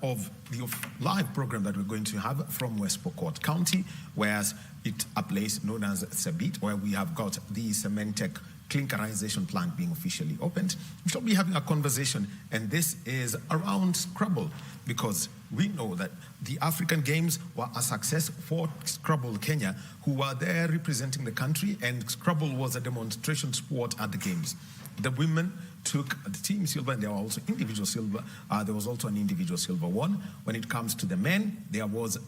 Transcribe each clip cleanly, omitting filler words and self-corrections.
of the live program that we're going to have from West Pokot County, whereas it's a place known as Sabit, where we have got the Cementech clinkerization plant being officially opened. We shall be having a conversation, and this is around Scrabble, because we know that the African Games were a success for Scrabble Kenya, who were there representing the country, and Scrabble was a demonstration sport at the Games. The women took the team silver, and there were also individual silver. There was also an individual silver won. When it comes to the men, there was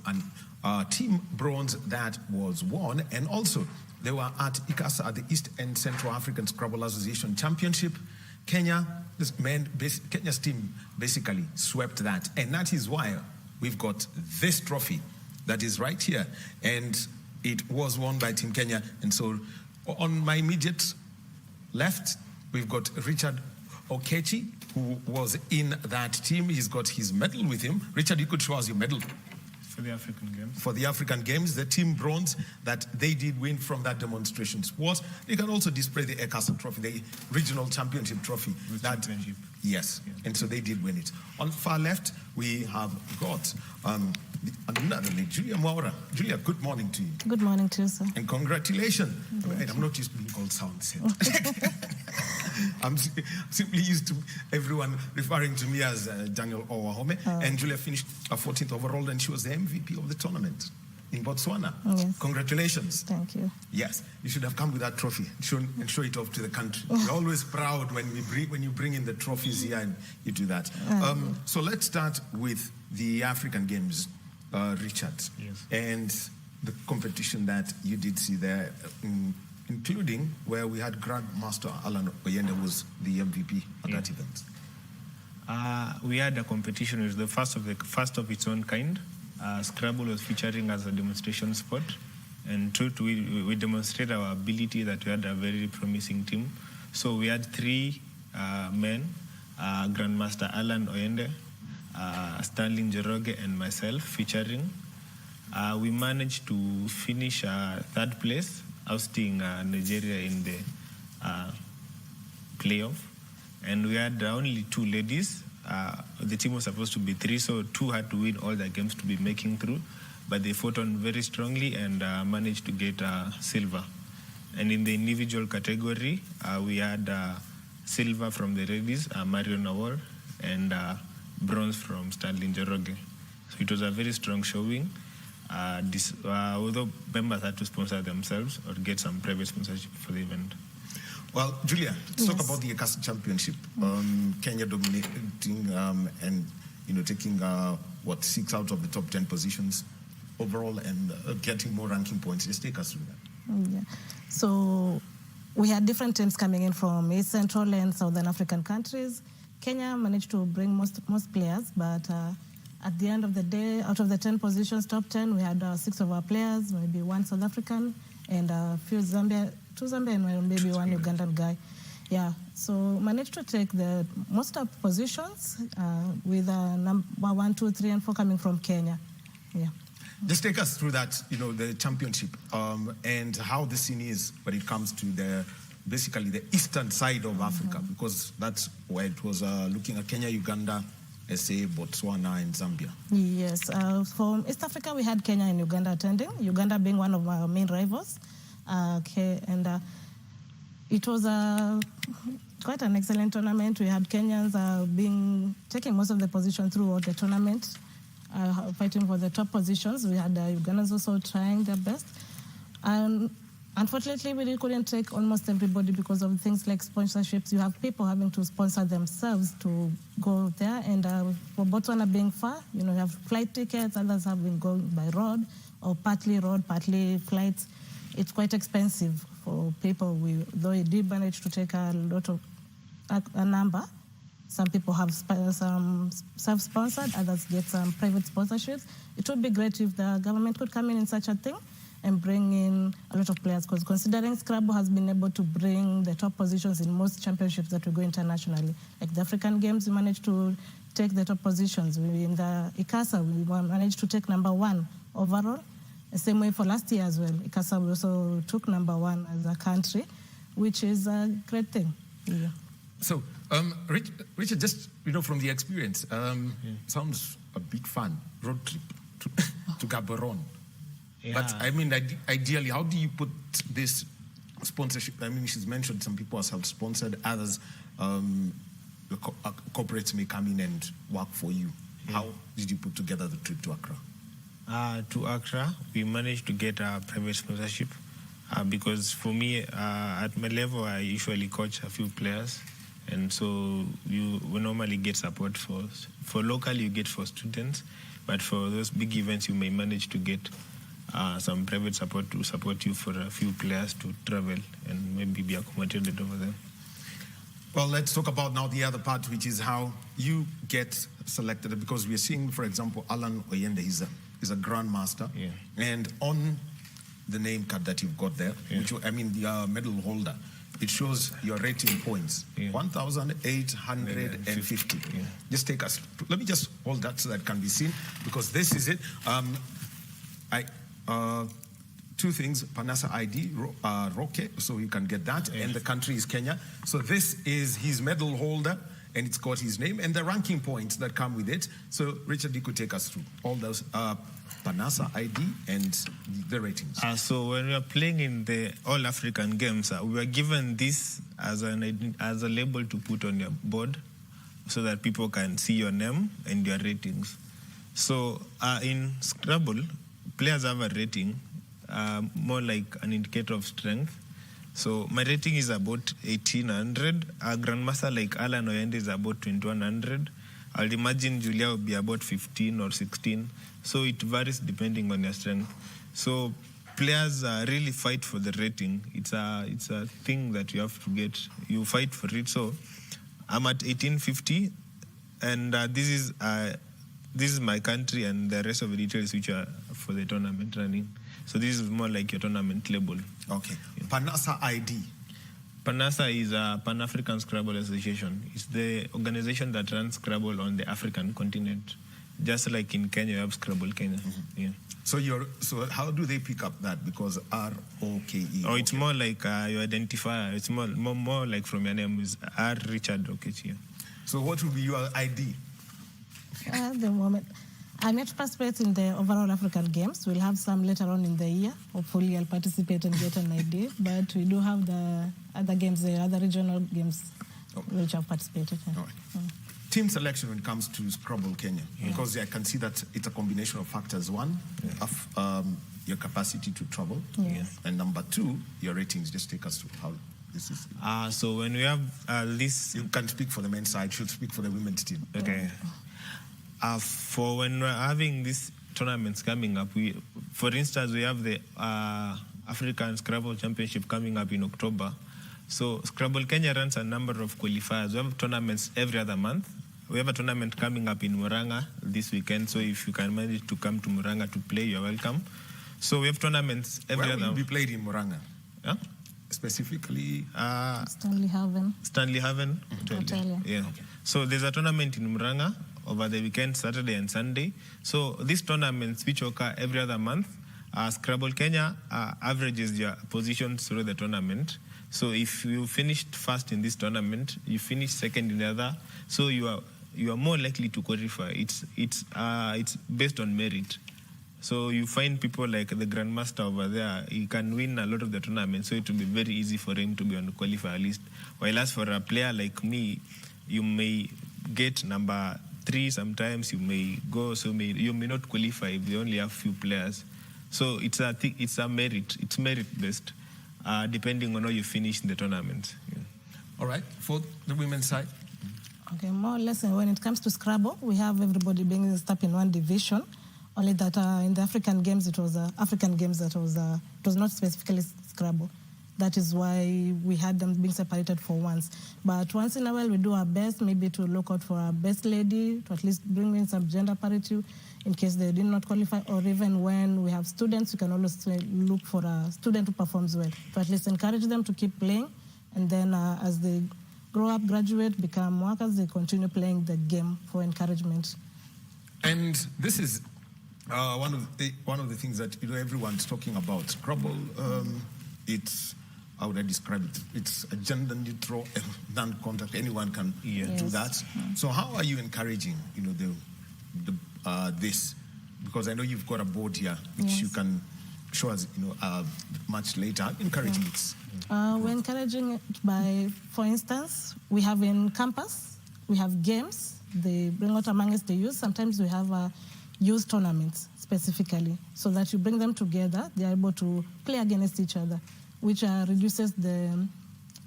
a team bronze that was won, and also they were at ECASA, at the East and Central African Scrabble Association Championship. Kenya's team basically swept that, and that is why we've got this trophy that is right here, and it was won by Team Kenya. And so on my immediate left, we've got Richard Okechi, who was in that team. He's got his medal with him. Richard, you could show us your medal. For the African Games. For the African Games, the team bronze that they did win from that demonstration sport. You can also display the ECASA trophy, the regional championship trophy. Championship. Yes, and so they did win it. On the far left, we have got another lady, Julia Maura. Julia, good morning to you. Good morning to you, sir. And congratulations. Right, I'm not used to being called sound set. I'm simply used to everyone referring to me as Daniel Owahome. And Julia finished 14th overall, and she was the MVP of the tournament in Botswana. Yes. Congratulations. Thank you. Yes, you should have come with that trophy and show it off to the country. We're always proud when you bring in the trophies here and you do that. So let's start with the African Games, Richard. Yes. And the competition that you did see there, including where we had Grandmaster Alan Oyende was the MVP at that event. We had a competition. It was the first of its own kind. Scrabble was featuring as a demonstration sport, and we demonstrated our ability that we had a very promising team. So we had three men, Grandmaster Alan Oyende, Stanley Njoroge, and myself featuring. We managed to finish third place, ousting Nigeria in the playoff. And we had only two ladies. The team was supposed to be three, so two had to win all the games to be making through. But they fought on very strongly and managed to get silver. And in the individual category, we had silver from the ladies, Marion Award, and bronze from Stanley Njoroge. So it was a very strong showing. Although members had to sponsor themselves or get some private sponsorship for the event. Well, Julia, let's talk about the ECASA Championship. Kenya dominating and taking 6 out of the top 10 positions overall and getting more ranking points. Just take us through that. Yeah. So we had different teams coming in from East Central and Southern African countries. Kenya managed to bring most players, but at the end of the day, out of the 10 positions, top 10, we had 6 of our players, maybe 1 South African and a few two Zambian and maybe 1 Ugandan guy. Yeah, so managed to take the most of positions with number 1, 2, 3, and 4 coming from Kenya. Yeah. Just take us through that, the championship and how the scene is when it comes to basically the eastern side of Africa, because that's where it was looking at Kenya, Uganda, SA, Botswana, and Zambia. Yes, from East Africa, we had Kenya and Uganda attending, Uganda being one of our main rivals. And it was quite an excellent tournament. We had Kenyans taking most of the position throughout the tournament, fighting for the top positions. We had Ugandans also trying their best. And unfortunately, we couldn't take almost everybody because of things like sponsorships. You have people having to sponsor themselves to go there. And for Botswana being far, you have flight tickets. Others have been going by road, partly flights. It's quite expensive for people. Though we did manage to take a lot of a number. Some people have some self-sponsored, others get some private sponsorships. It would be great if the government could come in such a thing and bring in a lot of players, because considering Scrabble has been able to bring the top positions in most championships that we go internationally. Like the African Games, we managed to take the top positions. In the ECASA, we managed to take number 1 overall. The same way for last year as well. ECASA also took number 1 as a country, which is a great thing. Yeah. So, Richard, just from the experience, sounds a big fan, road trip to Gaborone. Yeah. But I mean, ideally, how do you put this sponsorship? I mean, she's mentioned some people are self-sponsored, others, corporates may come in and work for you. Yeah. How did you put together the trip to Accra? To Accra, we managed to get a private sponsorship because for me, at my level, I usually coach a few players. And so we normally get support for local, you get for students, but for those big events, you may manage to get some private support to support you for a few players to travel and maybe be accommodated over there. Well, let's talk about now the other part, which is how you get selected. Because we're seeing, for example, Alan Oyende is a grandmaster, yeah. And on the name card that you've got there, yeah. which I mean the medal holder, it shows your rating points, yeah. 1,850. Yeah. Just take us. Let me just hold that so that can be seen, because this is it. Two things: Panasa ID, Roque, so you can get that, yeah. And the country is Kenya. So this is his medal holder, and it's got his name and the ranking points that come with it. So Richard, you could take us through all those Panasa ID and the ratings. So when we are playing in the All African Games, we were given this as a label to put on your board so that people can see your name and your ratings. So in Scrabble, players have a rating, more like an indicator of strength. So my rating is about 1,800. A grandmaster like Alan Oyende is about 2,100. I'll imagine Julia will be about 15 or 16. So it varies depending on your strength. So players really fight for the rating. It's a thing that you have to get. You fight for it. So I'm at 1,850, and this is my country, and the rest of the details which are for the tournament running. So this is more like your tournament label. Okay. Yeah. Panasa ID. Panasa is a Pan-African Scrabble Association. It's the organization that runs Scrabble on the African continent. Just like in Kenya, you have Scrabble Kenya. Mm-hmm. Yeah. So how do they pick up that? Because R-O-K-E. Oh, it's more like your identifier. It's more like from your name is R. Richard Okechi. So what will be your ID? At the moment, I'm yet to participate in the overall African Games. We'll have some later on in the year. Hopefully, I'll participate and get an idea. But we do have the other games, the other regional games, which I've participated in. All right. Team selection when it comes to Scrabble Kenya, because I can see that it's a combination of factors. One, of your capacity to travel, and number two, your ratings. Just take us through how this is. So when we have this, you can speak for the men's side. Should speak for the women's team. Okay. For when we're having these tournaments coming up, for instance, we have the African Scrabble Championship coming up in October. So Scrabble Kenya runs a number of qualifiers. We have tournaments every other month. We have a tournament coming up in Muranga this weekend. So if you can manage to come to Muranga to play, you're welcome. So we have tournaments every other month. Where will be played in Muranga? Yeah? Specifically? Stanley Haven. Stanley Haven? Hotel. Yeah. Okay. So there's a tournament in Muranga over the weekend, Saturday and Sunday. So these tournaments, which occur every other month, Scrabble Kenya averages your positions through the tournament. So if you finished first in this tournament, you finished second in the other, so you are more likely to qualify. It's based on merit. So you find people like the grandmaster over there, he can win a lot of the tournaments, so it will be very easy for him to be on the qualifier list. While as for a player like me, you may get number 3 sometimes, you may go, so you may not qualify if you only have few players. So it's a merit. It's merit based, depending on how you finish in the tournament. Yeah. All right. For the women's side. Okay, more or less when it comes to Scrabble, we have everybody being stuck in one division. Only that in the African Games, it was African Games that it was not specifically Scrabble. That is why we had them being separated for once. But once in a while, we do our best, maybe to look out for our best lady, to at least bring in some gender parity in case they did not qualify, or even when we have students, we can always look for a student who performs well, to at least encourage them to keep playing. And then as they grow up, graduate, become workers, they continue playing the game for encouragement. And this is one of the things that everyone's talking about. Scrabble, it's, how would I describe it? It's a gender neutral, non-contact. Anyone can do that. So how are you encouraging, the this? Because I know you've got a board here, which you can show us, much later. Encouraging it. We're encouraging it by, for instance, we have in campus, we have games. They bring out among us the youth. Sometimes we have youth tournaments specifically, so that you bring them together. They are able to play against each other, which reduces the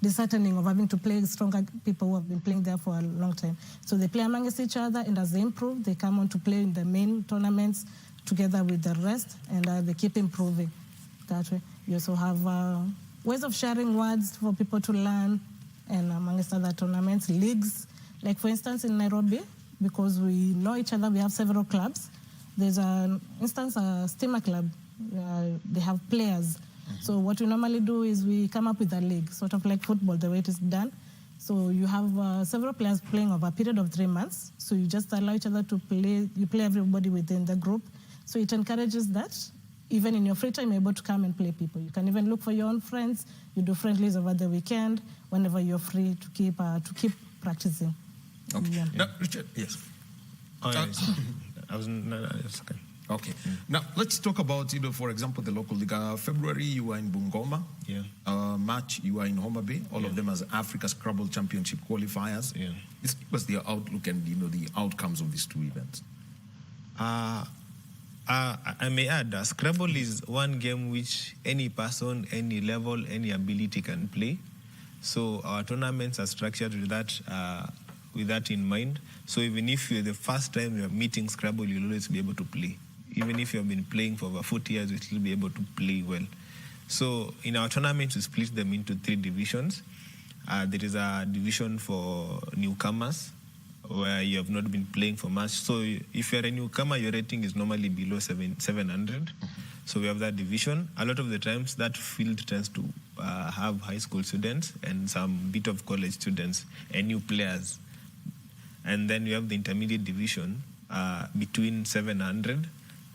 disheartening of having to play stronger people who have been playing there for a long time. So they play amongst each other, and as they improve, they come on to play in the main tournaments together with the rest, and they keep improving that way. You also have ways of sharing words for people to learn, and amongst other tournaments, leagues. Like, for instance, in Nairobi, because we know each other, we have several clubs. There's an instance, a steamer club. They have players. So what we normally do is we come up with a league, sort of like football, the way it is done. So you have several players playing over a period of 3 months. So you just allow each other to play. You play everybody within the group. So it encourages that. Even in your free time, you're able to come and play people. You can even look for your own friends. You do friendlies over the weekend, whenever you're free, to keep practicing. Okay. Yeah. Now, Richard, yes. Oh, yes. It's okay. Okay. Now, let's talk about, for example, the local league. February, you were in Bungoma. Yeah. March, you were in Homa Bay. All of them as Africa Scrabble Championship qualifiers. Yeah. This was the outlook and, the outcomes of these two events. I may add, Scrabble is one game which any person, any level, any ability can play. So our tournaments are structured with that in mind. So even if you're the first time you're meeting Scrabble, you'll always be able to play. Even if you've been playing for over 40 years, you'll still be able to play well. So in our tournaments, we split them into 3 divisions. There is a division for newcomers, where you have not been playing for much. So if you're a newcomer, your rating is normally below 700. So we have that division. A lot of the times, that field tends to have high school students and some bit of college students and new players. And then you have the intermediate division between 700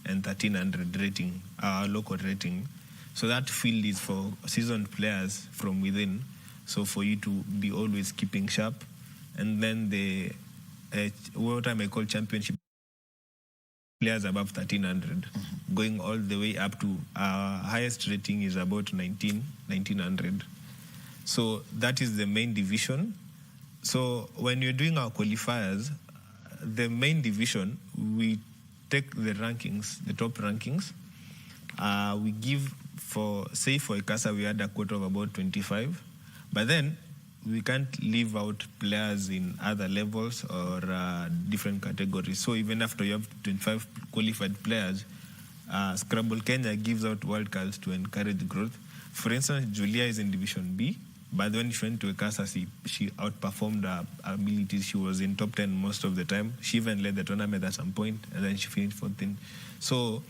and 1300 rating, local rating. So that field is for seasoned players from within. So for you to be always keeping sharp. And then the what I may call championship players above 1300, going all the way up to our highest rating is about 1900. So that is the main division. So when you're doing our qualifiers, the main division, we take the rankings, the top rankings. We give for ECASA, we had a quota of about 25. But then we can't leave out players in other levels or different categories. So even after you have 25 qualified players, Scrabble Kenya gives out wildcards to encourage growth. For instance, Julia is in Division B, but when she went to ECASA, she outperformed her abilities. She was in top 10 most of the time. She even led the tournament at some point, and then she finished 14th. So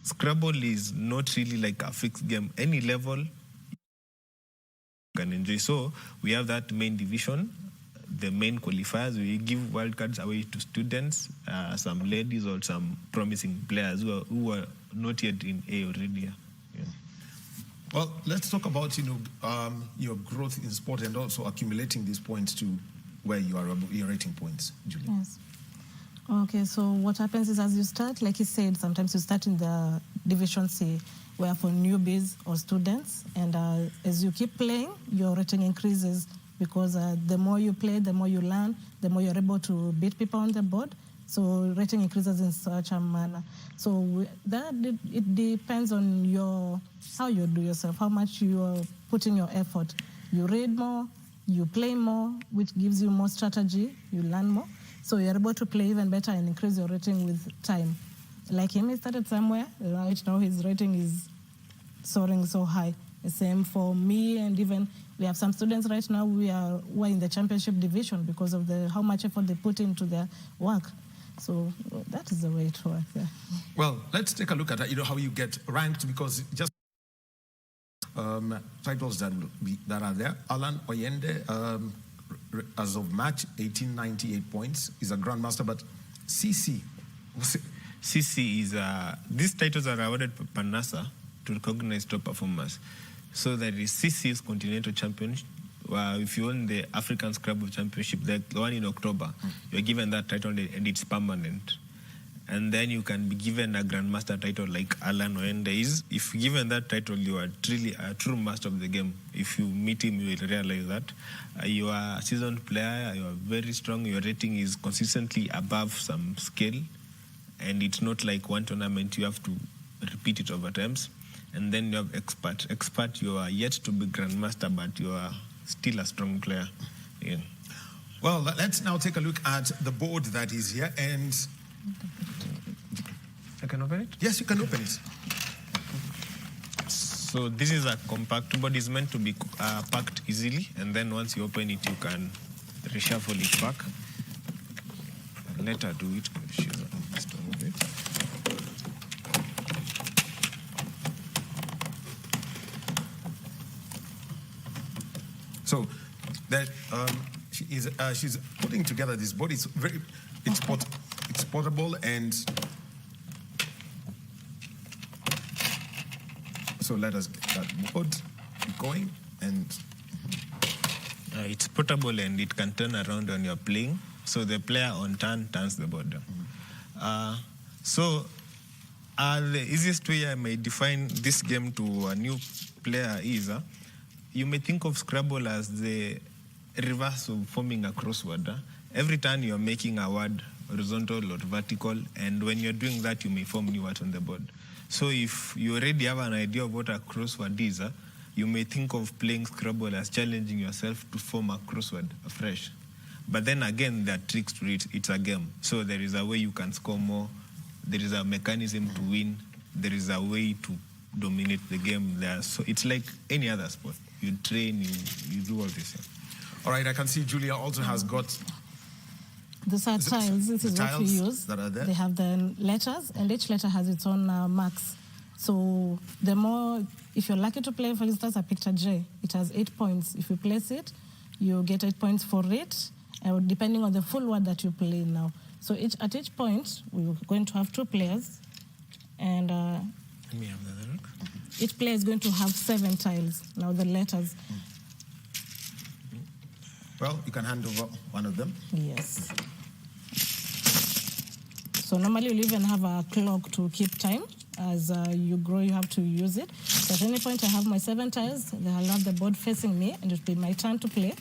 Scrabble is not really like a fixed game. Any level can enjoy. So we have that main division, the main qualifiers. We give wildcards away to students, some ladies or some promising players who are not yet in A already. Yeah. Well, let's talk about your growth in sport and also accumulating these points to where you are your rating points, Julie. Yes. Okay, so what happens is, as you start, like he said, sometimes you start in the Division C, where for newbies or students, and as you keep playing, your rating increases, because the more you play, the more you learn, the more you're able to beat people on the board. So rating increases in such a manner. So it depends on how you do yourself, how much you are putting your effort. You read more, you play more, which gives you more strategy, you learn more. So you're able to play even better and increase your rating with time. Like him, he started somewhere. Right now his rating is soaring so high. The same for me, and even we have some students right now who are in the championship division because of how much effort they put into their work. So that is the way it works. Yeah. Well, let's take a look at how you get ranked, because just titles that are there. Alan Oyende, as of March, 1898 points, is a grandmaster, but CC. CC is these titles are awarded by NASA to recognize top performers. So there is CC is Continental Champion, if you won the African Scrabble Championship, the one in October, you're given that title and it's permanent. And then you can be given a Grandmaster title like Alan Oende is. If given that title, you are truly a true master of the game. If you meet him, you will realize that. You are a seasoned player, you are very strong, your rating is consistently above some scale. And it's not like one tournament, you have to repeat it over times. And then you have expert. Expert, you are yet to be Grandmaster, but you are still a strong player. Yeah. Well, let's now take a look at the board that is here. And I can open it? yes, you can open it. So this is a compact board. It's meant to be packed easily. And then once you open it, you can reshuffle it back. Let her do it. She's just to move it. So that she's putting together this board. It's portable, and so let us get that board going. And it's portable and it can turn around when you're playing. So the player on turn turns the board. So the easiest way I may define this game to a new player is you may think of Scrabble as the reverse of forming a crossword. Every time you're making a word horizontal or vertical, and when you're doing that, you may form new words on the board. So if you already have an idea of what a crossword is, you may think of playing Scrabble as challenging yourself to form a crossword afresh. But then again, there are tricks to it. It's a game. So there is a way you can score more. There is a mechanism to win. There is a way to dominate the game there. So it's like any other sport. You train, you do all this. All right, I can see Julia also has got... These are tiles. This is what we use. That are there. They have the letters, and each letter has its own marks. So the more, if you're lucky to play, for instance, a picture J, it has 8 points. If you place it, you get 8 points for it, depending on the full word that you play now. So at each point, we're going to have 2 players, and Let me have that look. each player is going to have 7 tiles. Now the letters. Well, you can hand over one of them. Yes. So normally you'll even have a clock to keep time. As you grow, you have to use it. So at any point I have my 7 tiles, then I'll have the board facing me, and it'll be my turn to play.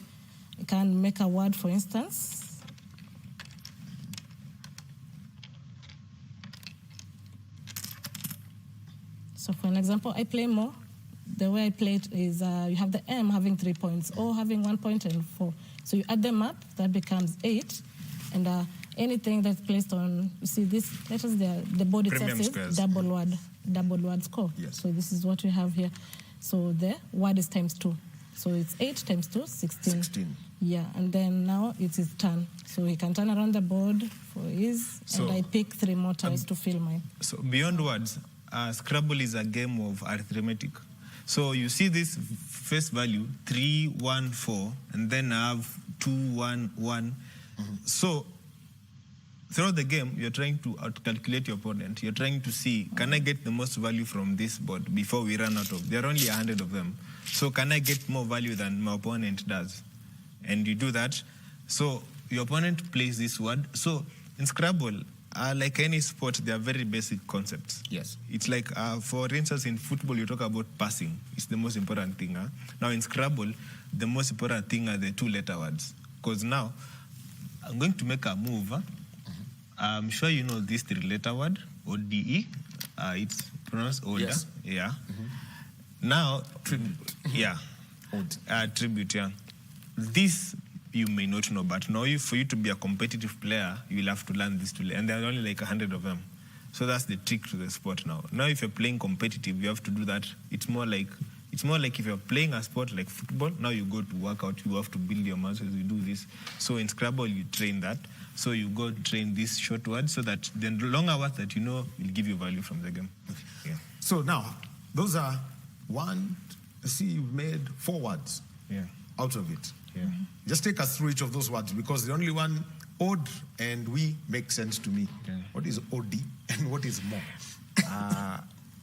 I can make a word, for instance. So for an example, I play more. The way I play it is you have the M having 3 points, O having 1 point and 4. So you add them up, that becomes 8. And anything that's placed on, you see this letters there, the board itself Premium is squares. double word score. Yes. So this is what we have here. So the word is times 2. So it's 8 times 2, 16. 16. Yeah, and then now it's his turn. So he can turn around the board for his, and I pick 3 more tiles to fill mine. So beyond words, Scrabble is a game of arithmetic. So you see this face value, 3, 1, 4, and then I have 2, 1, 1. So throughout the game, you're trying to out-calculate your opponent. You're trying to see, can I get the most value from this board before we run out of? There are only 100 of them. So can I get more value than my opponent does? And you do that. So your opponent plays this word. So in Scrabble, like any sport, there are very basic concepts. Yes. It's like, for instance, in football, you talk about passing. It's the most important thing. Now, in Scrabble, the most important thing are the 2-letter words. Because now, I'm going to make a move. I'm sure you know this 3-letter word, ODE. It's pronounced order. Yes. Yeah. Now, Tribute. yeah. Tribute, yeah. This you may not know, but now for you to be a competitive player, you will have to learn this and there are only like 100 of them. So that's the trick to the sport now. Now, if you're playing competitive, you have to do that. It's more like if you're playing a sport like football, now you go to work out, you have to build your muscles, you do this. So in Scrabble, you train that. So you go train these short words so that the longer words that you know will give you value from the game. Yeah. So now, those are you've made 4 words out of it. Yeah. Just take us through each of those words, because the only one, odd and we, make sense to me. Yeah. What is OD and what is more?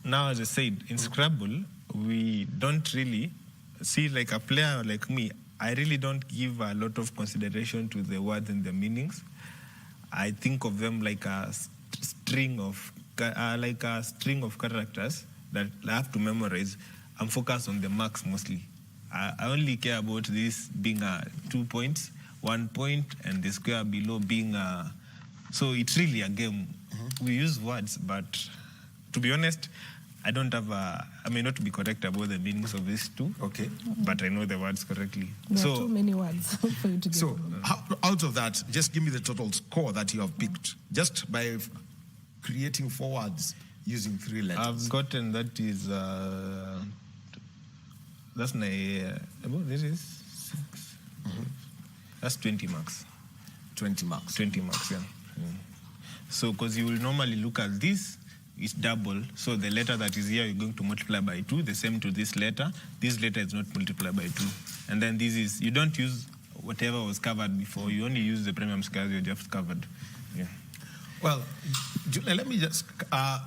Now, as I said, in Scrabble, we don't really see, like a player like me, I really don't give a lot of consideration to the words and the meanings. I think of them like a string of characters that I have to memorize. I'm focused on the marks mostly. I only care about this being 2 points, 1 point, and the square below being so it's really a game. We use words, but to be honest, I don't have I may not be correct about the meanings of these two. Okay. But I know the words correctly. There are too many words for you to get. So out of that, just give me the total score that you have picked, just by creating 4 words using 3 letters. I've gotten that is that's this is 6. That's 20 marks. 20 marks. 20 marks, yeah. So, because you will normally look at this, it's double. So the letter that is here, you're going to multiply by 2, the same to this letter. This letter is not multiplied by 2. And then this is, you don't use whatever was covered before. You only use the premium scales you just covered. Yeah. Well, Julia, let me just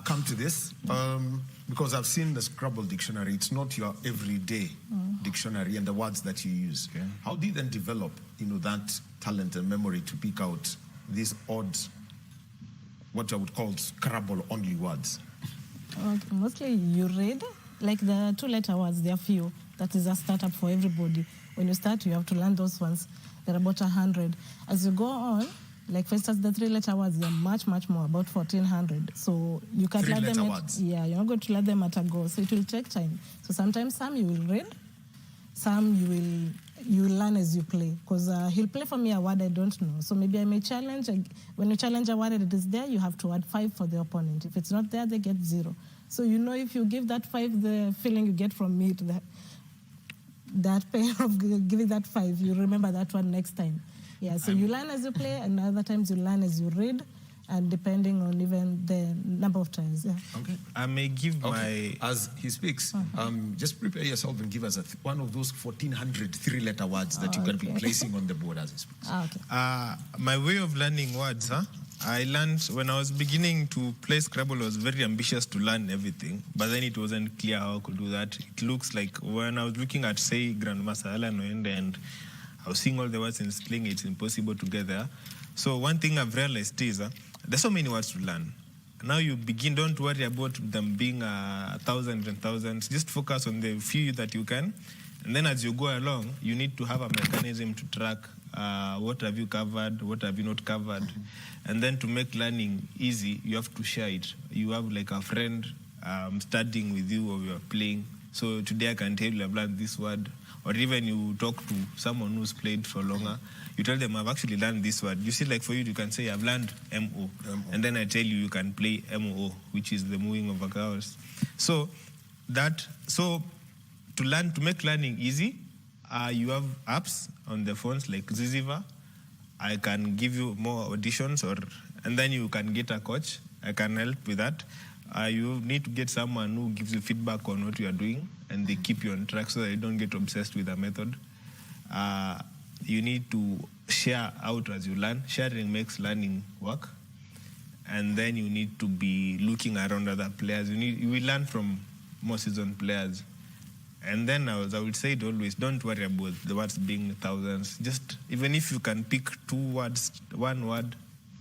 come to this. Because I've seen the Scrabble dictionary. It's not your everyday dictionary and the words that you use. Okay. How do you then develop, that talent and memory to pick out these odd, what I would call Scrabble-only words? Mostly you read, like the 2-letter words, there are few. That is a startup for everybody. When you start, you have to learn those ones. There are about 100. As you go on, like for instance, the 3-letter words, they're much, much more, about 1,400. So you can learn them. Words. Yeah, you're not going to learn them at a go. So it will take time. So sometimes some you will read, some you will learn as you play. Because he'll play for me a word I don't know. So maybe I may challenge. When you challenge a word and it is there, you have to add 5 for the opponent. If it's not there, they get 0. So if you give that 5, the feeling you get from me, that pain of giving that 5, you remember that one next time. Yeah, so you learn as you play, and other times you learn as you read, and depending on even the number of times. Yeah. Okay. I may give my... As he speaks, just prepare yourself and give us one of those 1,400 3-letter words that you're going to be placing on the board as he speaks. Okay. My way of learning words, I learned when I was beginning to play Scrabble, I was very ambitious to learn everything, but then it wasn't clear how I could do that. It looks like when I was looking at, say, Grandmaster Alan Noende, and I was seeing all the words and spelling, it's impossible to get there. So one thing I've realized is there's so many words to learn. Now you begin, don't worry about them being thousands and thousands. Just focus on the few that you can. And then as you go along, you need to have a mechanism to track what have you covered, what have you not covered. And then to make learning easy, you have to share it. You have like a friend studying with you or you're playing. So today I can tell you I've learned this word. Or even you talk to someone who's played for longer, you tell them, I've actually learned this word. You see, like for you can say, I've learned MO. And then I tell you can play MO, which is the moving of vowels. So to make learning easy, you have apps on the phones like Ziziva. I can give you more auditions, and then you can get a coach. I can help with that. You need to get someone who gives you feedback on what you are doing, and they keep you on track so that you don't get obsessed with a method. You need to share out as you learn. Sharing makes learning work. And then you need to be looking around other players. You will learn from more seasoned players. And then I would say it always, don't worry about the words being thousands. Just, even if you can pick 2 words, 1 word,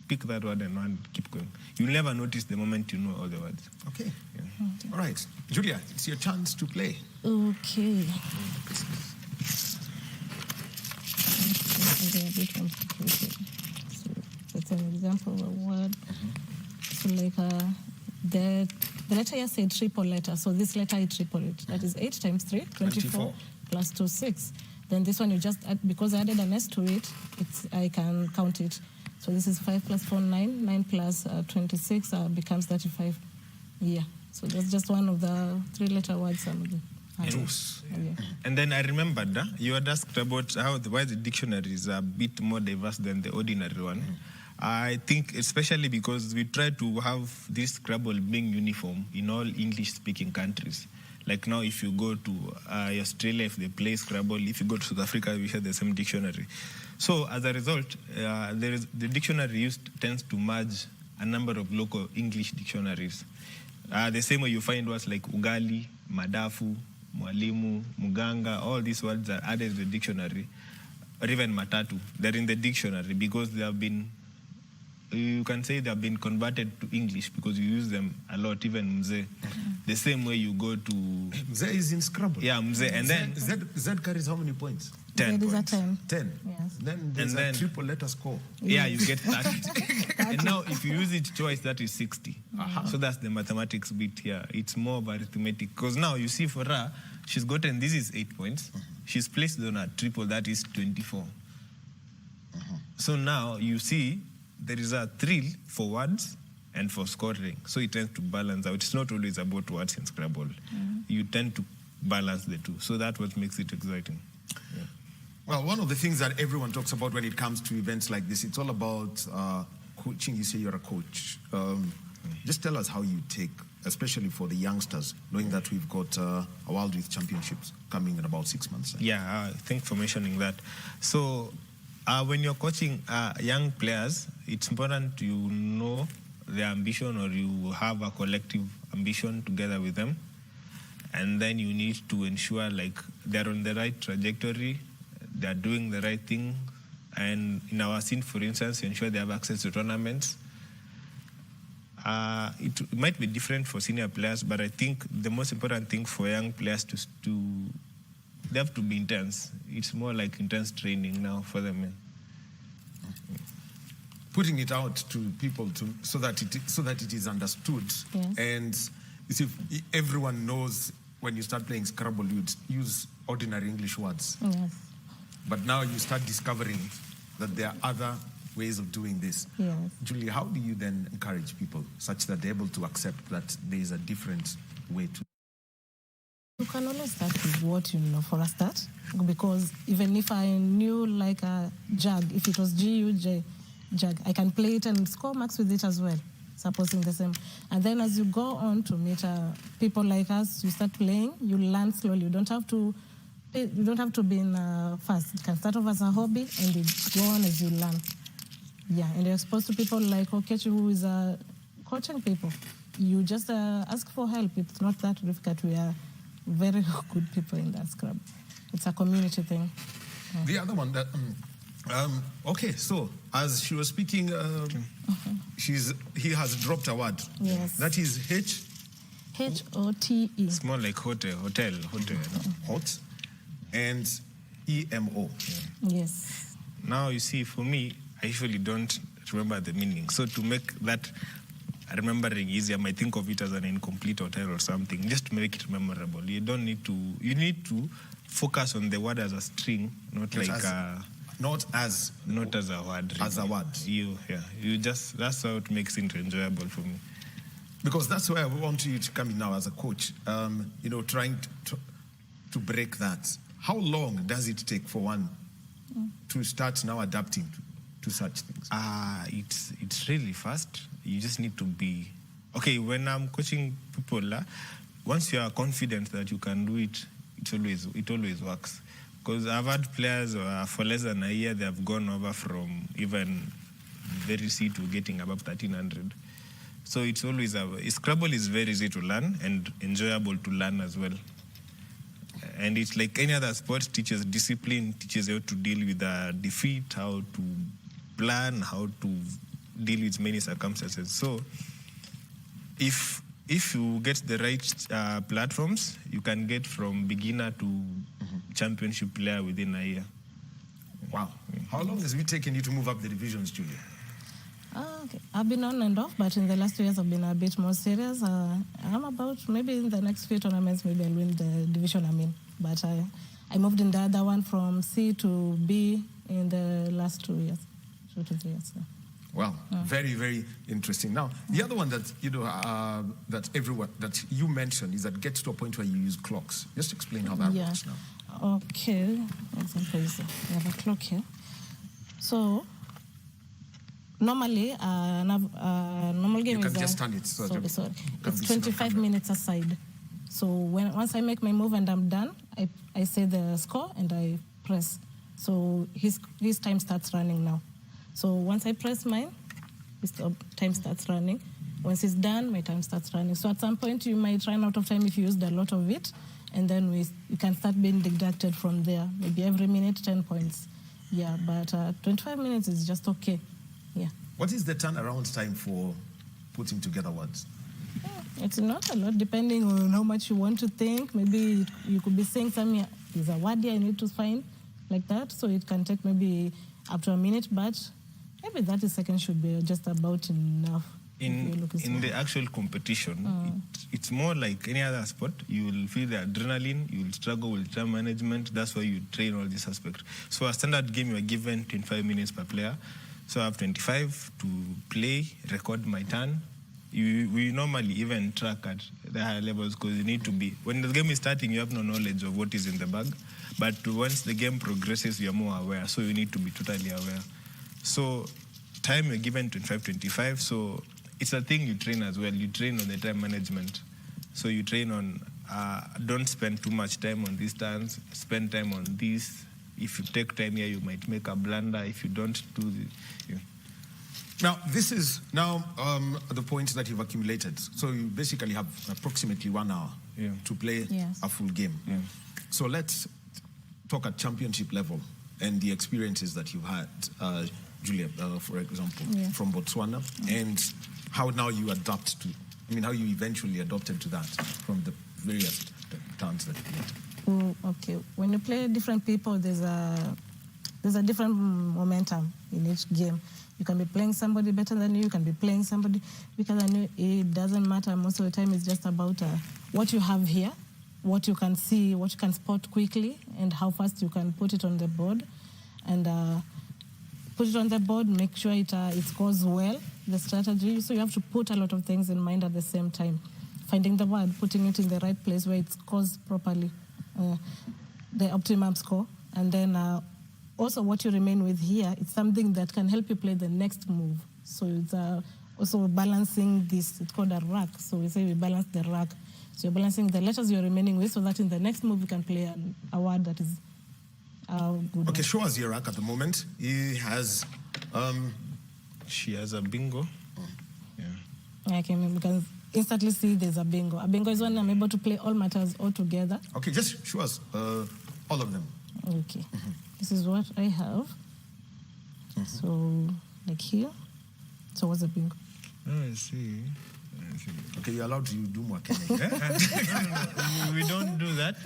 pick that word and keep going. You'll never notice the moment you know all the words. Okay. Yeah. All right. Julia, it's your chance to play. Okay. So that's an example of a word. So like the letter here said triple letter. So this letter is triple it. That is 8 times 3, 24 plus 2, 6. Then this one you just add, because I added an S to it, I can count it. So this is 5 plus 4, 9. 9 plus 26 becomes 35. Yeah. So that's just one of the 3-letter words. And then I remembered you had asked about why the dictionary is a bit more diverse than the ordinary one. I think especially because we try to have this Scrabble being uniform in all English-speaking countries. Like now, if you go to Australia, if they play Scrabble, if you go to South Africa, we have the same dictionary. So as a result, the dictionary tends to merge a number of local English dictionaries. The same way you find words like ugali, madafu, mwalimu, muganga, all these words are added to the dictionary. or even matatu. They're in the dictionary because they have been, you can say they have been converted to English because you use them a lot, even mzee. The same way you go to... Mzee is in Scrabble. Yeah, mzee. And then... Z carries how many points? 10 There is a points. 10. 10. Yes. Then there's a triple letter score. Yeah, you get 30. And now if you use it twice, that is 60. So that's the mathematics bit here. It's more of arithmetic. Because now you see for her, she's gotten, this is 8 points. She's placed on a triple, that is 24. So now you see there is a thrill for words and for scoring. So it tends to balance out. It's not always about words in Scrabble. You tend to balance the two. So that's what makes it exciting. Yeah. Well, one of the things that everyone talks about when it comes to events like this, it's all about coaching. You say you're a coach. Just tell us how you take, especially for the youngsters, knowing that we've got a World Youth Championships coming in about 6 months. Yeah, thanks for mentioning that. So when you're coaching young players, it's important you know their ambition, or you have a collective ambition together with them. And then you need to ensure like they're on the right trajectory, they're doing the right thing. And in our scene, for instance, ensure they have access to tournaments. It might be different for senior players, but I think the most important thing for young players they have to be intense. It's more like intense training now for them. Putting it out to people so that it is understood. Yes. And you see, everyone knows when you start playing Scrabble, you'd use ordinary English words. Yes. But now you start discovering that there are other ways of doing this. Yes. Julie, how do you then encourage people such that they're able to accept that there is a different way to... You can always start with what you know for a start, because even if I knew like a jug, if it was G-U-J, jug, I can play it and score marks with it as well, supposing the same. And then as you go on to meet people like us, you start playing, you learn slowly. You don't have to be in fast. It can start off as a hobby and you go on as you learn. Yeah, and you're exposed to people like Okechi, who is coaching people. You just ask for help. It's not that difficult. We are very good people in that Scrabble. It's a community thing. Yeah. The other one that... okay, so as she was speaking, he has dropped a word. Yes. That is H-O-T-E. It's more like hotel. Hot, and E-M-O. Yeah. Yes. Now, you see, for me, I usually don't remember the meaning. So to make that remembering easier, I might think of it as an incomplete hotel or something, just to make it memorable. You need to focus on the word as a string, not like not as a word. Really. As a word. That's how it makes it enjoyable for me. Because that's where I want you to come in now as a coach, trying to break that. How long does it take for one to start now adapting to such things? It's really fast. You just need to be... Okay, when I'm coaching people, once you are confident that you can do it, it always works. Because I've had players for less than a year, they have gone over from even very C to getting above 1300. So it's always... Scrabble is very easy to learn and enjoyable to learn as well. And it's like any other sport, teaches discipline, teaches you how to deal with defeat, how to plan, how to deal with many circumstances. So if you get the right platforms, you can get from beginner to championship player within a year. Wow. How long has it taken you to move up the divisions, Julia? Okay. I've been on and off, but in the last 2 years I've been a bit more serious. I'm about, maybe in the next few tournaments, maybe I'll win the division I'm in. But I moved in the other one from C to B in the last 2 years, 2 to 3 years. Yeah. Wow, very, very interesting. Now, the other one that that you mentioned is that gets to a point where you use clocks. Just explain how that works now. Okay, example is we have a clock here. So normally, normal game you is... can just turn it. Sorry. It's 25 minutes aside. So once I make my move and I'm done, I say the score and I press. So his time starts running now. So once I press mine, his time starts running. Once it's done, my time starts running. So at some point, you might run out of time if you used a lot of it, and then you can start being deducted from there. Maybe every minute, 10 points. Yeah, but 25 minutes is just okay. Yeah. What is the turnaround time for putting together words? It's not a lot, depending on how much you want to think. Maybe you could be saying something, there's a word here I need to find, like that. So it can take maybe up to a minute, but maybe 30 seconds should be just about enough. In the actual competition, it's more like any other sport. You will feel the adrenaline, you will struggle with time management. That's why you train all these aspects. So a standard game, you are given 25 minutes per player. So I have 25 to play, record my turn. We normally even track at the higher levels because you need to be, when the game is starting, you have no knowledge of what is in the bag. But once the game progresses, you are more aware. So you need to be totally aware. So time you're given 25. So it's a thing you train as well. You train on the time management. So you train on, don't spend too much time on these turns, spend time on this. If you take time here, you might make a blunder. If you don't do the... Now, this is now the points that you've accumulated. So you basically have approximately 1 hour to play a full game. Yeah. So let's talk at championship level and the experiences that you've had, Julia, for example, from Botswana, and how now you adapt to, how you eventually adopted to that from the various towns that you played. Okay. When you play different people, there's a different momentum in each game. You can be playing somebody better than you can be playing somebody weaker than you. It doesn't matter. Most of the time, it's just about what you have here, what you can see, what you can spot quickly, and how fast you can put it on the board. And put it on the board, make sure it scores well, the strategy. So you have to put a lot of things in mind at the same time. Finding the word, putting it in the right place where it scores properly, the optimum score. And then also what you remain with here, it's something that can help you play the next move. So it's also balancing this, it's called a rack. So we say we balance the rack. So you're balancing the letters you're remaining with so that in the next move you can play a word that is good. Okay, show us your rack at the moment. He has... She has a bingo. Yeah. Okay, we can instantly see there's a bingo. A bingo is when I'm able to play all matters all together. Okay, just show us all of them. Okay. Mm-hmm. This is what I have. Mm-hmm. So, like here. So what's the bingo? Oh, I see. Okay, you're allowed to do more. We don't do that.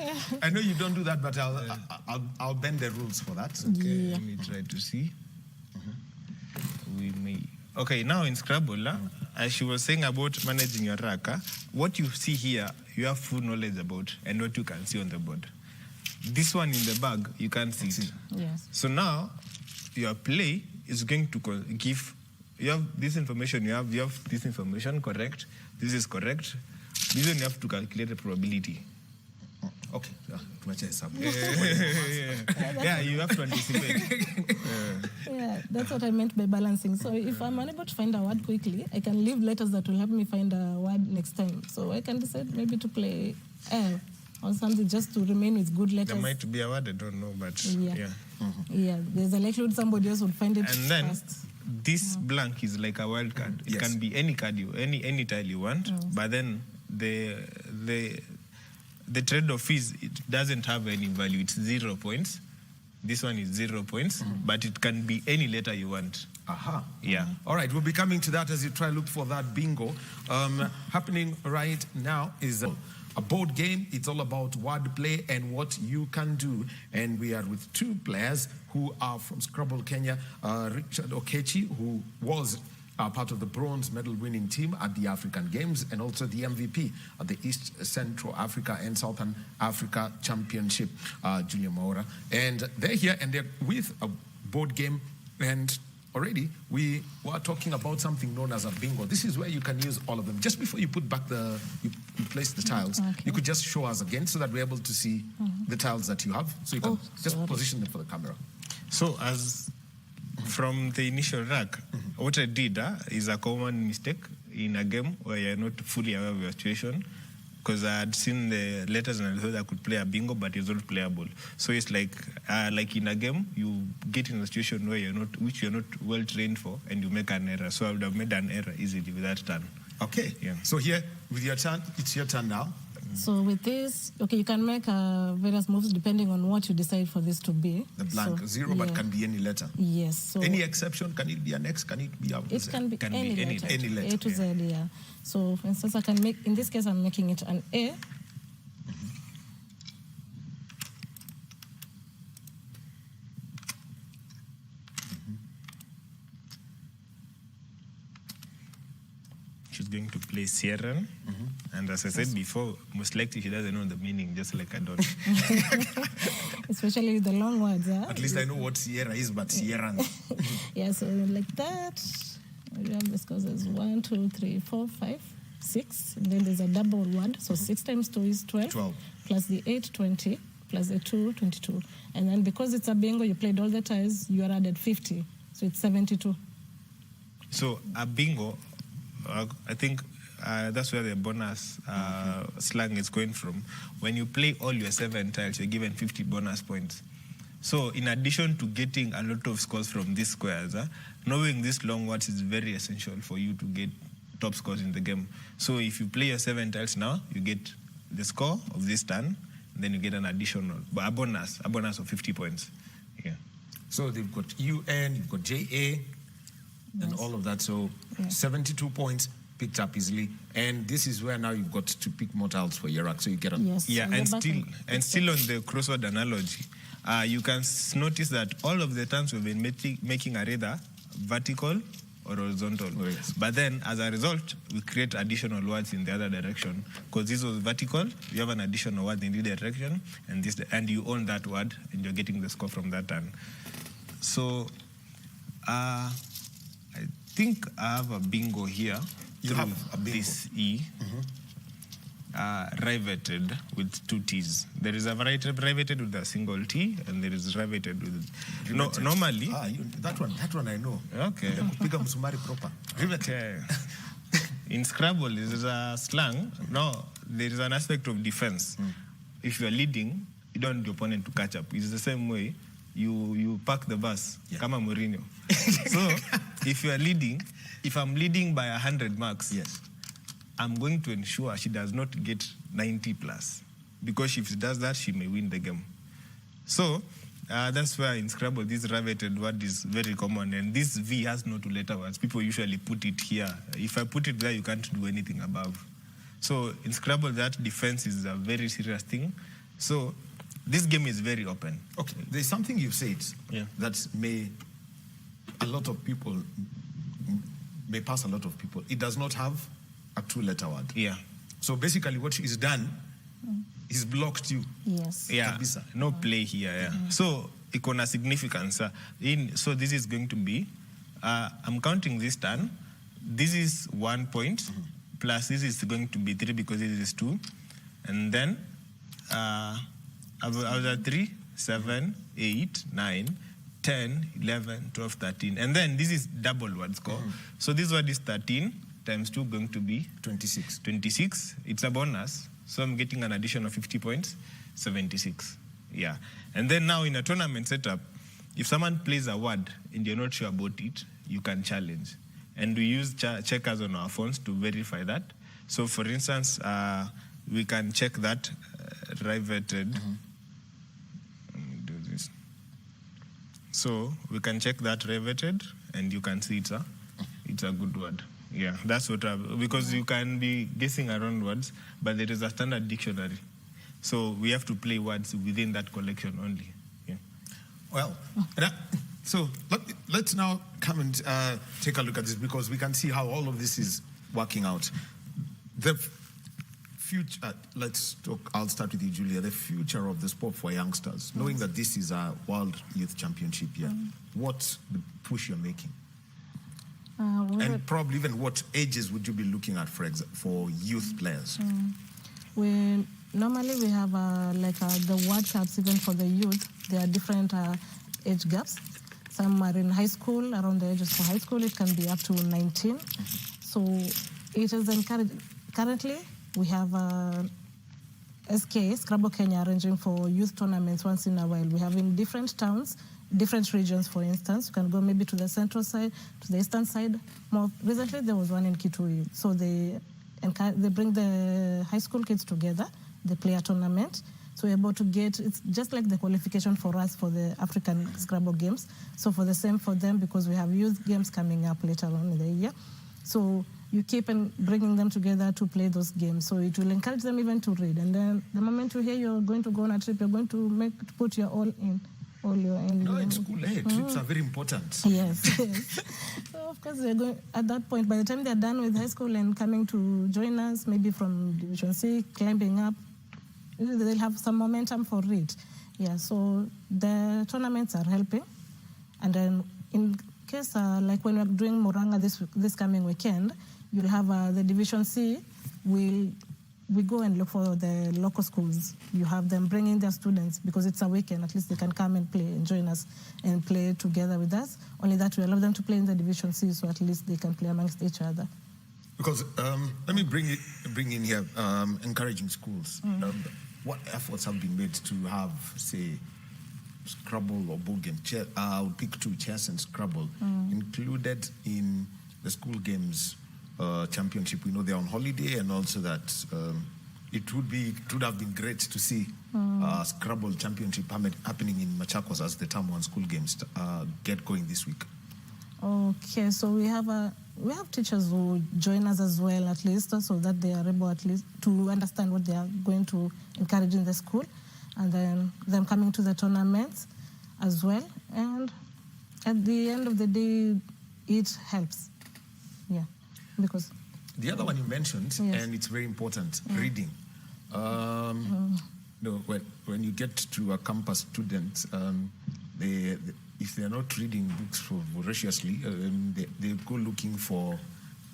I know you don't do that, but I'll bend the rules for that. Okay, let me try to see. We may. Okay, now in Scrabble, as she was saying about managing your rack, what you see here, you have full knowledge about, and what you can see on the board. This one in the bag, you can't see it. Yes. So now, your play is going to give, you have this information, you have this information, correct? This is correct. This one you have to calculate the probability. Okay. Yeah, you have to anticipate. Yeah, that's what I meant by balancing. So if I'm unable to find a word quickly, I can leave letters that will help me find a word next time. So I can decide maybe to play L or something just to remain with good letters. There might be a word, I don't know, but yeah. Yeah, there's a likelihood somebody else would find it and then fast. This blank is like a wild card. It can be any card, any tile you want, but then the trade-off is it doesn't have any value. It's 0 points. This one is 0 points, but it can be any letter you want. Aha. Yeah. All right, we'll be coming to that as you try to look for that bingo. Happening right now is a board game. It's all about wordplay and what you can do. And we are with two players who are from Scrabble Kenya, Richard Okechi, who was part of the bronze medal winning team at the African Games, and also the MVP at the East Central Africa and Southern Africa Championship, Julia Maura. And they're here and they're with a board game, and already we were talking about something known as a bingo. This is where you can use all of them. Just before you put back you place the tiles, you could just show us again so that we're able to see the tiles that you have. So you can just position them for the camera. So as from the initial rack, what I did is a common mistake in a game where you're not fully aware of your situation, because I had seen the letters and I thought I could play a bingo, but it's not playable. So it's like in a game, you get in a situation where you're not well trained for, and you make an error. So I would have made an error easily with that turn. Okay. Yeah. So here, with your turn, it's your turn now. So with this, okay, you can make various moves depending on what you decide for this to be. The blank, so, zero, but can be any letter. Yes. So any exception? Can it be an X? Can it be a it can be any letter. Any letter. A to Z, yeah. So for instance, I can make, in this case, I'm making it an A. She's going to play Sierra. And as I said before, most likely she doesn't know the meaning, just like I don't. Especially with the long words, yeah? At least I know what Sierra is, but Sierra. Yeah, so like that. We have this because there's 1, 2, 3, 4, 5, 6. And then there's a double word. So 6 times 2 is 12. 12. Plus the 8, 20. Plus the 2, 22. And then because it's a bingo, you played all the ties, you are added 50. So it's 72. So a bingo, I think that's where the bonus slang is going from. When you play all your 7 tiles, you're given 50 bonus points. So in addition to getting a lot of scores from these squares, knowing these long words is very essential for you to get top scores in the game. So if you play your 7 tiles now, you get the score of this turn, and then you get an additional, a bonus of 50 points. Yeah. So they've got UN, you've got JA, and all of that. So 72 points picked up easily. And this is where now you've got to pick more tiles for your rack, so you get on. Yes. Yeah, and still on the crossword analogy, you can notice that all of the terms we've been making are either vertical or horizontal. Oh, yes. But then, as a result, we create additional words in the other direction. Because this was vertical, you have an additional word in the direction, and you own that word, and you're getting the score from that turn. So, I think I have a bingo here. You have a bingo. This E. Riveted with 2 T's. There is a riveted with a single T, and there is riveted with... normally... that one I know. Okay. Pick up somebody proper. Riveted. In Scrabble, there is a slang. No, there is an aspect of defense. If you are leading, you don't want your opponent to catch up. It's the same way you park the bus. Kama Mourinho. So, if you are leading, if I'm leading by 100 marks... Yes. I'm going to ensure she does not get 90 plus. Because if she does that, she may win the game. So, that's why in Scrabble, this riveted word is very common. And this V has no 2-letter words. People usually put it here. If I put it there, you can't do anything above. So, in Scrabble, that defense is a very serious thing. So, this game is very open. Okay, there's something you've said that a lot of people may pass a lot of people. It does not have a 2-letter word. Yeah. So basically what is done is blocked you. Yes. Yeah. KBC. No play here. Yeah. So ikona significance. So this is going to be, I'm counting this turn. This is 1 point plus this is going to be 3 because this is 2. And then other 3, 7, 8, 9, 10, 11, 12, 13. And then this is double word score. So this word is 13. Times 2 going to be 26. 26. It's a bonus. So I'm getting an addition of 50 points, 76. Yeah. And then now in a tournament setup, if someone plays a word and you're not sure about it, you can challenge. And we use checkers on our phones to verify that. So for instance, we can check that riveted. Let me do this. So we can check that riveted and you can see it's a good word. Yeah, that's what because you can be guessing around words, but there is a standard dictionary. So we have to play words within that collection only. Yeah. Well, so let's now come and take a look at this because we can see how all of this is working out. The future, let's talk, I'll start with you, Julia. The future of the sport for youngsters, knowing that this is a World Youth Championship year, what's the push you're making? And probably even what ages would you be looking at for youth players? Normally we have the World Cups even for the youth. There are different age gaps. Some are in high school, around the ages for high school. It can be up to 19. So it is encouraged. Currently we have SK, Scrabble Kenya, arranging for youth tournaments once in a while. We have in different towns, different regions, for instance. You can go maybe to the central side, to the eastern side. More recently, there was one in Kitui. So they they bring the high school kids together. They play a tournament. So we're able to it's just like the qualification for us for the African Scrabble games. So for the same for them, because we have youth games coming up later on in the year. So you keep bringing them together to play those games. So it will encourage them even to read. And then the moment you hear you're going to go on a trip, you're going to put your all in. All your in. No, in school, trips are very important. Yes, yes. So of course, they're going at that point. By the time they're done with high school and coming to join us, maybe from Division C, climbing up, they'll have some momentum for it. Yeah, so the tournaments are helping. And then in case, like when we're doing Moranga this coming weekend, you'll have the Division C. We go and look for the local schools. You have them bringing their students because it's a weekend. At least they can come and play and join us and play together with us. Only that we allow them to play in the Division C, so at least they can play amongst each other. Because let me bring in here encouraging schools. What efforts have been made to have, say, Scrabble or board game? I'll pick two, chess and Scrabble, included in the school games championship. We know they're on holiday, and also that it would have been great to see Scrabble championship happening in Machakos as the Term 1 school games get going this week. Okay, so we have teachers who join us as well, at least, so that they are able at least to understand what they are going to encourage in the school, and then them coming to the tournaments as well. And at the end of the day, it helps. Yeah, because the other one you mentioned, yes. and it's very important, reading. No, when you get to a campus student, if they're not reading books voraciously, they go looking for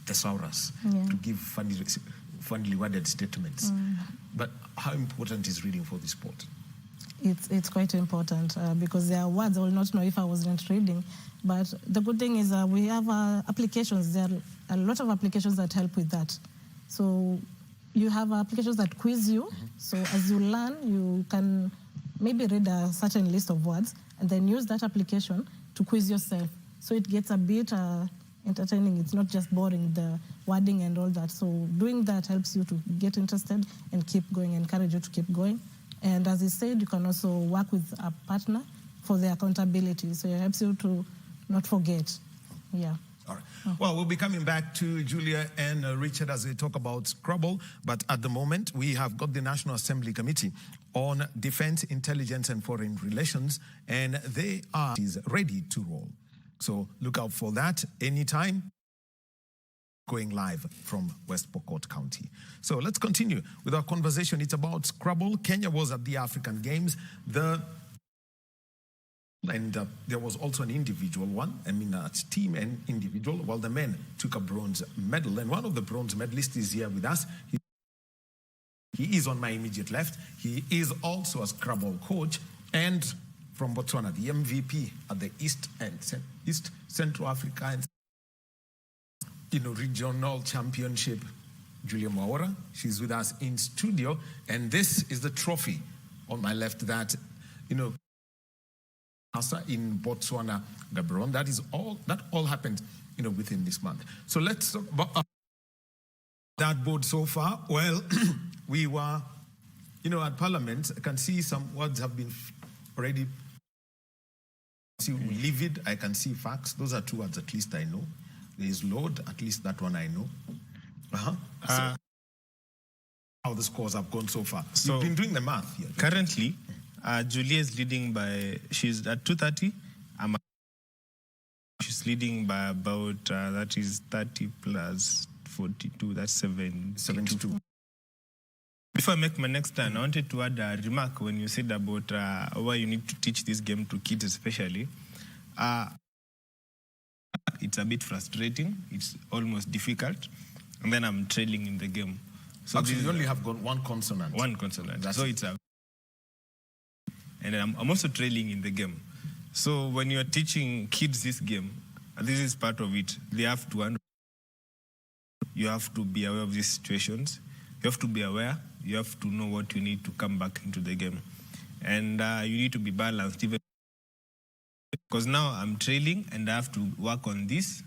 thesaurus to give funny worded statements. But how important is reading for the sport? It's quite important because there are words I will not know if I wasn't reading. But the good thing is we have applications. There are a lot of applications that help with that. So you have applications that quiz you. So as you learn, you can maybe read a certain list of words and then use that application to quiz yourself. So it gets a bit entertaining. It's not just boring, the wording and all that. So doing that helps you to get interested and keep going, encourage you to keep going. And as I said, you can also work with a partner for the accountability. So it helps you to not forget. Yeah. All right. Well, we'll be coming back to Julia and Richard as they talk about Scrabble. But at the moment, we have got the National Assembly Committee on Defense, Intelligence and Foreign Relations, and they are ready to roll. So look out for that anytime. Going live from West Pokot County. So let's continue with our conversation. It's about Scrabble. Kenya was at the African Games. And there was also an individual one, team and individual, while the men took a bronze medal. And one of the bronze medalists is here with us. He is on my immediate left. He is also a Scrabble coach and from Botswana, the MVP at the East Central Africa and regional championship. Julia Mwaura, she's with us in studio, and this is the trophy on my left that ECASA in Botswana, Gaborone. That all happened within this month. So let's talk about that board so far. Well, we were at Parliament. I can see some words have been already livid. I can see facts. Those are two words at least I know. There is Lord, at least that one I know. So how the scores have gone so far. So you've been doing the math here. Currently, Julia is leading she's at 230. She's leading by about, that is 30 plus 42, that's 72. Before I make my next turn, I wanted to add a remark when you said about why you need to teach this game to kids especially. It's a bit frustrating. It's almost difficult. And then I'm trailing in the game. So actually, you only have got one consonant. One consonant. And I'm also trailing in the game. So when you're teaching kids this game, this is part of it. They have to you have to be aware of these situations. You have to be aware. You have to know what you need to come back into the game. And you need to be balanced even because now I'm trailing and I have to work on this.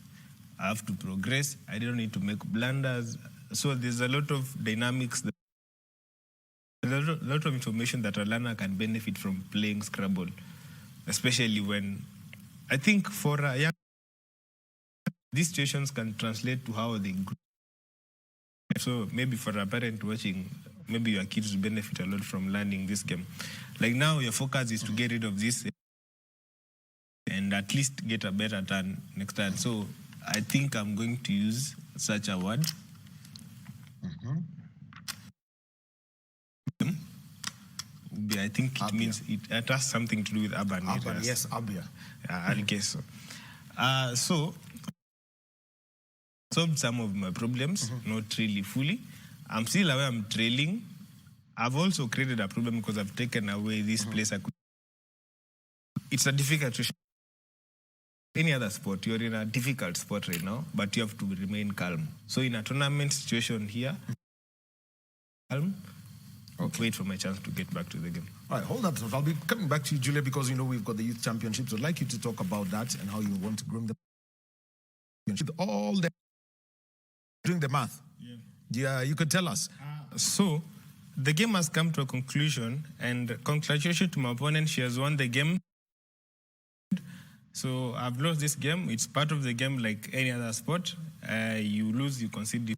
I have to progress. I don't need to make blunders. So there's a lot of dynamics, a lot of information that a learner can benefit from playing Scrabble, especially when, I think for a young, these situations can translate to how they grow. So maybe for a parent watching, maybe your kids will benefit a lot from learning this game. Like now your focus is to get rid of this and at least get a better turn next turn. So I think I'm going to use such a word. I think it means it has something to do with urban areas. Yes, Abia. I guess so. So solved some of my problems, not really fully. I'm still aware I'm trailing. I've also created a problem because I've taken away this place. It's a difficult situation. Any other sport, you're in a difficult spot right now, but you have to remain calm. So in a tournament situation here, calm. Okay. Wait for my chance to get back to the game. All right, hold that thought. I'll be coming back to you, Julia, because we've got the youth championships. I'd like you to talk about that and how you want to groom the championship. All the doing the math. Yeah, you could tell us. So the game has come to a conclusion, and congratulations to my opponent. She has won the game. So I've lost this game. It's part of the game like any other sport. You lose, you concede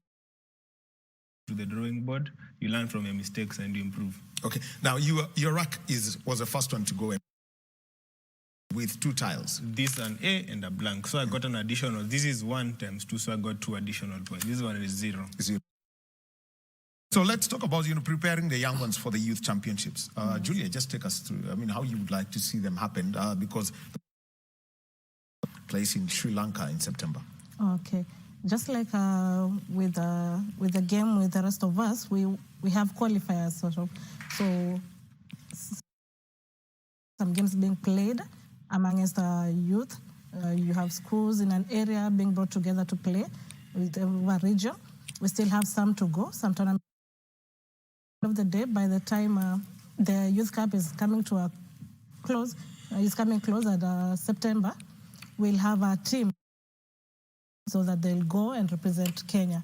to the drawing board. You learn from your mistakes and you improve. Okay. Now your rack was the first one to go in with 2 tiles. This an A and a blank. So I got an additional. This is 1 times 2, so I got 2 additional points. This one is 0. So let's talk about preparing the young ones for the youth championships. Julia, just take us through. How you would like to see them happen because place in Sri Lanka in September. Okay, just like with the game with the rest of us, we have qualifiers sort of. So some games being played amongst the youth. You have schools in an area being brought together to play with a region. We still have some to go. Some tournaments of the day. By the time the Youth Cup is coming to a close, at September, we'll have a team so that they'll go and represent Kenya.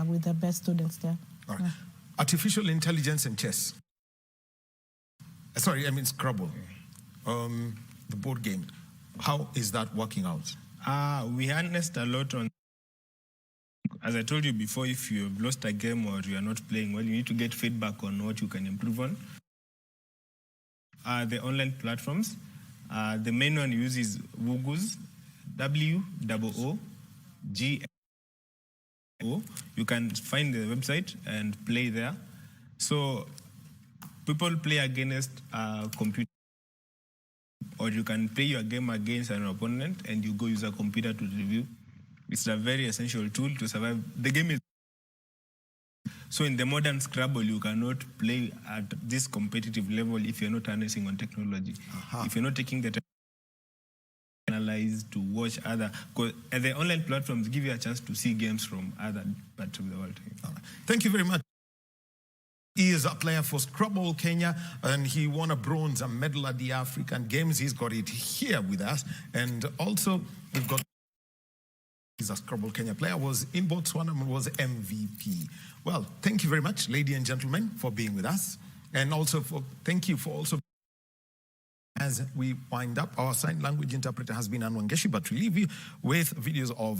With the best students there. All right. Artificial intelligence and chess. Sorry, Scrabble. The board game. How is that working out? We harnessed a lot on. As I told you before, if you have lost a game or you are not playing well, you need to get feedback on what you can improve on. The online platforms. The main one uses Woogoo's, WOOGO. You can find the website and play there. So people play against a computer, or you can play your game against an opponent and you go use a computer to review. It's a very essential tool to survive. The game is so in the modern Scrabble, you cannot play at this competitive level if you're not harnessing on technology. If you're not taking the time to analyze, to watch other, because the online platforms give you a chance to see games from other parts of the world. All right. Thank you very much. He is a player for Scrabble Kenya, and he won a bronze medal at the African Games. He's got it here with us. And also, we've got he's a Scrabble Kenya player, was in Botswana and was MVP. Well, thank you very much, ladies and gentlemen, for being with us. And also, thank you for also, as we wind up, our sign language interpreter has been Anwangeshi, but we leave you with videos of